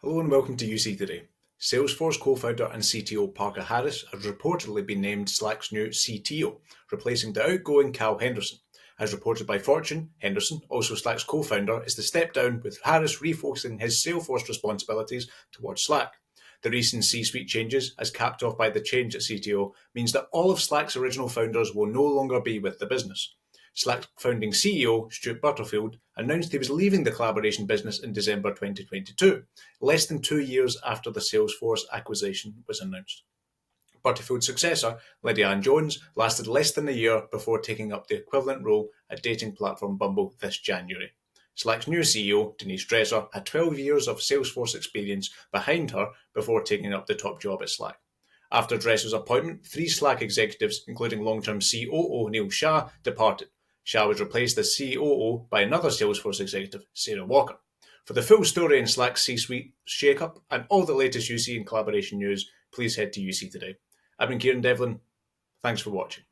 Hello and welcome to UC Today. Salesforce co-founder and CTO Parker Harris has reportedly been named Slack's new CTO, replacing the outgoing Cal Henderson. As reported by Fortune, Henderson, also Slack's co-founder, is the step down, with Harris refocusing his Salesforce responsibilities towards Slack. The recent C-suite changes, as capped off by the change at CTO, means that all of Slack's original founders will no longer be with the business. Slack's founding CEO, Stewart Butterfield, announced he was leaving the collaboration business in December 2022, less than 2 years after the Salesforce acquisition was announced. Butterfield's successor, Lidiane Jones, lasted less than a year before taking up the equivalent role at dating platform Bumble this January. Slack's new CEO, Denise Dresser, had 12 years of Salesforce experience behind her before taking up the top job at Slack. After Dresser's appointment, 3 Slack executives, including long-term COO Neil Shah, departed. Shah was replaced as COO by another Salesforce executive, Sarah Walker. For the full story in Slack's C-suite shake-up and all the latest UC and collaboration news, please head to UC Today. I've been Kieran Devlin. Thanks for watching.